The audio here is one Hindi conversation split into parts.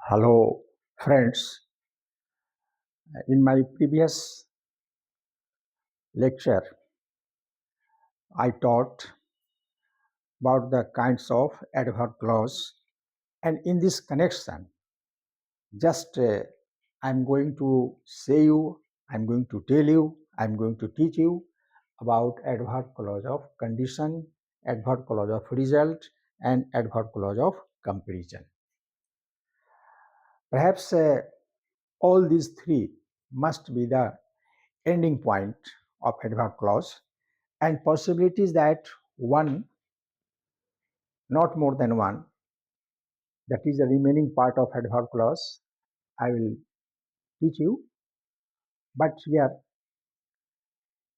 Hello, friends. In my previous lecture, I taught about the kinds of adverb clause, and in this connection, just I'm going to say you, I'm going to tell you, I'm going to teach you about adverb clause of condition, adverb clause of result, and adverb clause of comparison. Perhaps all these three must be the ending point of adverb clause, and possibilities that one, not more than one, that is the remaining part of adverb clause, I will teach you. But here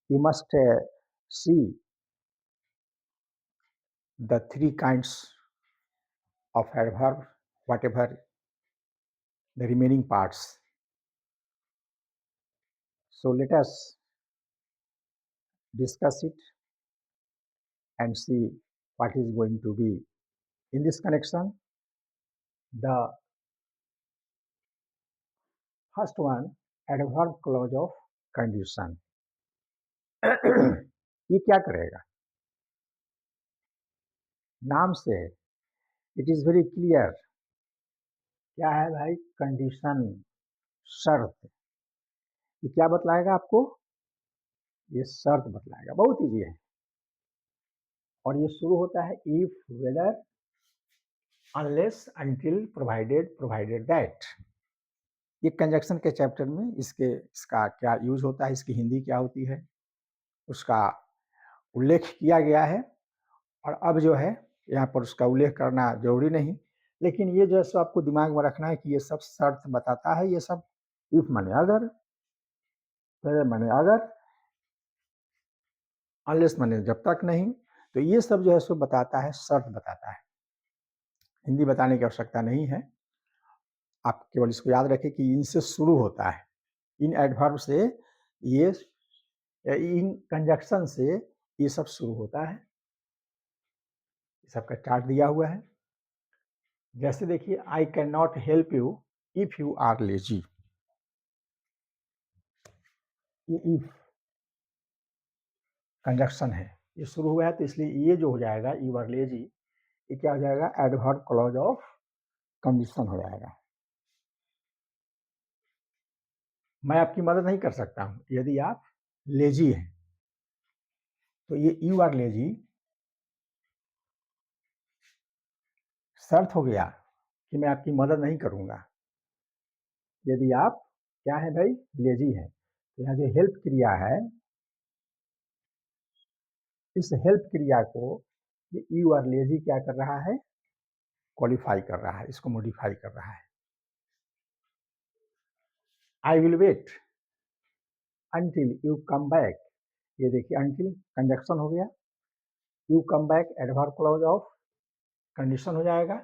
you must see the three kinds of adverb, whatever the remaining parts. So let us discuss it and see what is going to be in this connection. The first one, adverb clause of condition. ये क्या करेगा? नाम से इट इज वेरी क्लियर क्या है भाई? कंडीशन, शर्त। ये क्या बतलाएगा आपको? ये शर्त बतलाएगा। बहुत इजी है और ये शुरू होता है if, whether, unless, until, provided that. ये कंजक्शन के चैप्टर में इसका क्या यूज होता है, इसकी हिंदी क्या होती है, उसका उल्लेख किया गया है। और अब जो है यहाँ पर उसका उल्लेख करना जरूरी नहीं, लेकिन ये जो आपको दिमाग में रखना है कि ये सब शर्त बताता है। ये सब इफ माने अगर, वेदर माने अगर, अनलेस माने जब तक नहीं, तो ये सब जो है सो बताता है, शर्त बताता है। हिंदी बताने की आवश्यकता नहीं है, आप केवल इसको याद रखें कि इनसे शुरू होता है। इन एडवर्ब से, ये इन कंजक्शन से ये सब शुरू होता है। सबका चार्ट दिया हुआ है। जैसे देखिए, I can not help you if you are lazy. ये इफ कंजक्शन है, ये शुरू हुआ है, तो इसलिए ये जो हो जाएगा यू आर लेजी, ये क्या हो जाएगा? एडवर्ब क्लॉज ऑफ कंडीशन हो जाएगा। मैं आपकी मदद नहीं कर सकता हूं यदि आप लेजी हैं, तो ये यू आर लेजी शर्त हो गया कि मैं आपकी मदद नहीं करूंगा यदि आप क्या है भाई? लेजी है। तो यहाँ जो हेल्प क्रिया है, इस हेल्प क्रिया को ये यू आर लेजी क्या कर रहा है? क्वालिफाई कर रहा है, इसको मॉडिफाई कर रहा है। I will wait until you come back. ये देखिए, अंटिल कंजक्शन हो गया, you come back adverb clause of condition हो जाएगा,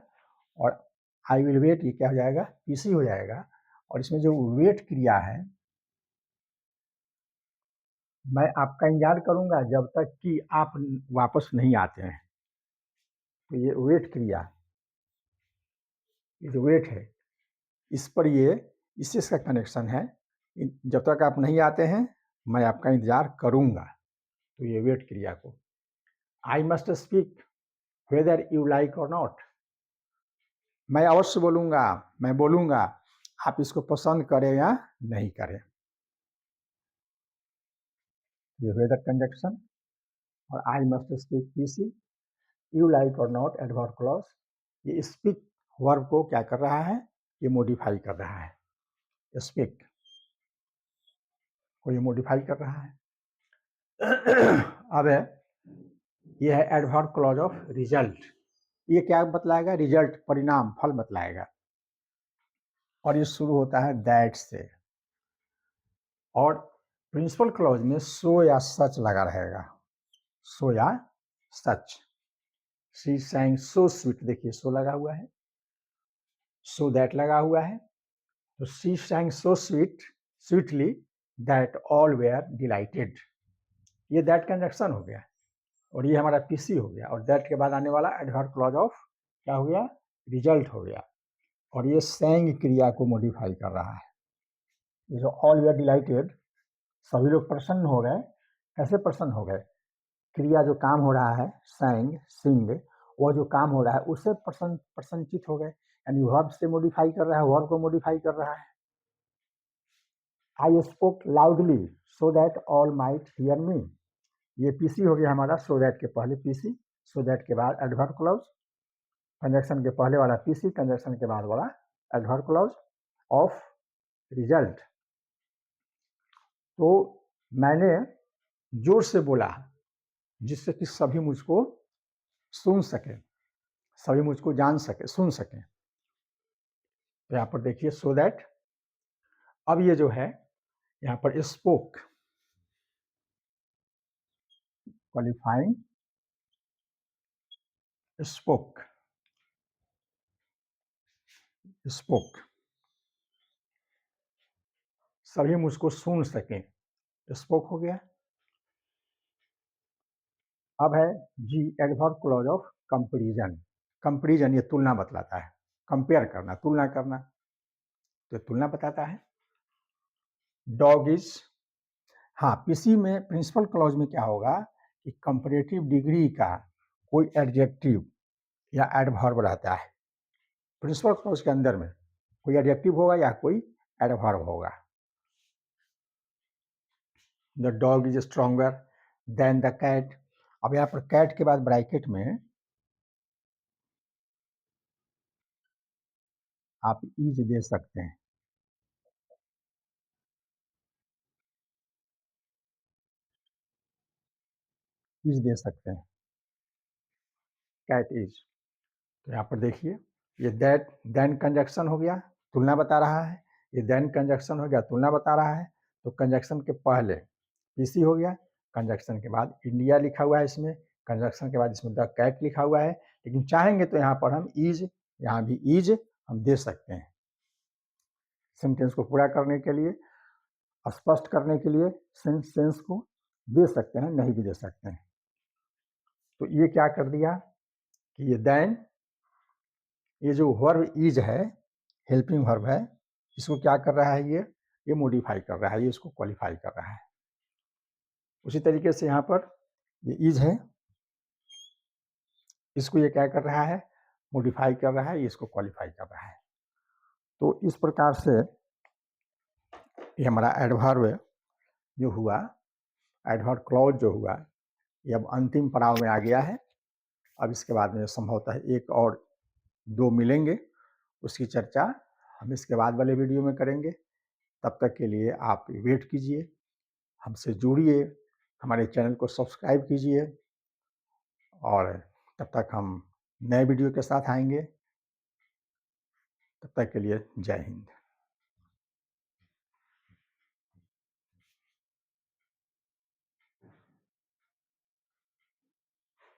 और आई विल वेट ये क्या हो जाएगा? पीसी हो जाएगा। और इसमें जो वेट क्रिया है, मैं आपका इंतजार करूंगा जब तक कि आप वापस नहीं आते हैं। तो ये वेट क्रिया, ये जो वेट है, इस पर ये इससे इसका कनेक्शन है। जब तक आप नहीं आते हैं मैं आपका इंतजार करूंगा। तो ये वेट क्रिया को, I must speak whether you like और नॉट। मैं अवश्य बोलूंगा, मैं बोलूंगा, आप इसको पसंद करें या नहीं करें। ये वेदर कंजक्शन, और I must speak PC, you like और नॉट एडवर्ब क्लॉज, ये स्पीक वर्ब को क्या कर रहा है? ये मॉडिफाई कर रहा है। स्पीक को ये मॉडिफाई कर रहा है। अब ये है एडवर्ब क्लॉज ऑफ रिजल्ट। ये क्या बतलाएगा? रिजल्ट, परिणाम, फल बतलाएगा। और ये शुरू होता है दैट से, और प्रिंसिपल क्लॉज में सो या सच लगा रहेगा। सो या सच। शी सैंग सो स्वीट, देखिए सो लगा हुआ है, सो दैट लगा हुआ है। तो she sang so sweetly that all were delighted. ये दैट कंजक्शन हो गया, और ये हमारा पीसी हो गया, और दैट के बाद आने वाला एडवर्ब क्लॉज ऑफ क्या हो गया, रिजल्ट हो गया। और ये सेइंग क्रिया को मॉडिफाई कर रहा है। ये जो ऑल वी आर डिलाइटेड, सभी लोग प्रसन्न हो गए। कैसे प्रसन्न हो गए, क्रिया जो काम हो रहा है सेइंग सिंग, वो जो काम हो रहा है उससे प्रसन्नचित हो गए, यानी वर्ब से मॉडिफाई कर रहा है, वर्ब को मॉडिफाई कर रहा है। I spoke loudly so that all might hear me, ये पीसी हो गया हमारा, सो दैट के पहले पीसी, सो दैट के बाद एडवर्ब क्लॉज, कंजक्शन के पहले वाला पीसी, कंजक्शन के बाद वाला एडवर्ब क्लॉज ऑफ रिजल्ट। तो मैंने जोर से बोला जिससे कि सभी मुझको सुन सके, सभी मुझको जान सके, सुन सके। तो यहाँ पर देखिए सो दैट, अब ये जो है यहाँ पर स्पोक क्वालिफाइंग, स्पोक स्पोक, सभी मुझको सुन सके, स्पोक हो गया। अब है जी adverb clause of comparison. Comparison ये तुलना बतलाता है, कंपेयर करना, तुलना करना, तो तुलना बताता है। डॉग इज, हाँ पीसी में प्रिंसिपल क्लॉज में क्या होगा कि कंपैरेटिव डिग्री का कोई एडजेक्टिव या एडवर्ब रहता है। प्रिंसिपल क्लॉज के अंदर में कोई एडजेक्टिव होगा या कोई एडवर्ब होगा। The dog is stronger than the cat. अब यहाँ पर कैट के बाद ब्रैकेट में आप इज दे सकते हैं, इज दे सकते हैं, कैट इज। तो यहाँ पर देखिए ये दैट देन कंजक्शन हो गया, तुलना बता रहा है। ये देन कंजक्शन हो गया, तुलना बता रहा है। तो कंजक्शन के पहले पीसी हो गया, कंजक्शन के बाद इंडिया लिखा हुआ है इसमें, कंजक्शन के बाद इसमें द कैट लिखा हुआ है। लेकिन चाहेंगे तो यहाँ पर हम इज, यहाँ भी इज हम दे सकते हैं सेंटेंस को पूरा करने के लिए, स्पष्ट करने के लिए सेंस को दे सकते हैं, नहीं भी दे सकते हैं। तो ये क्या कर दिया कि ये देन, ये जो वर्ब इज है हेल्पिंग वर्ब है, इसको क्या कर रहा है, ये मॉडिफाई कर रहा है, ये इसको क्वालिफाई कर रहा है। उसी तरीके से यहाँ पर ये इज है, इसको ये क्या कर रहा है, मॉडिफाई कर रहा है, ये इसको क्वालिफाई कर रहा है। तो इस प्रकार से ये हमारा एडवर्ब जो हुआ, एडवर्ब क्लॉज जो हुआ, ये अब अंतिम पड़ाव में आ गया है। अब इसके बाद में संभवतः एक और दो मिलेंगे, उसकी चर्चा हम इसके बाद वाले वीडियो में करेंगे। तब तक के लिए आप वेट कीजिए, हमसे जुड़िए, हमारे चैनल को सब्सक्राइब कीजिए, और तब तक हम नए वीडियो के साथ आएंगे। तब तक के लिए जय हिंद।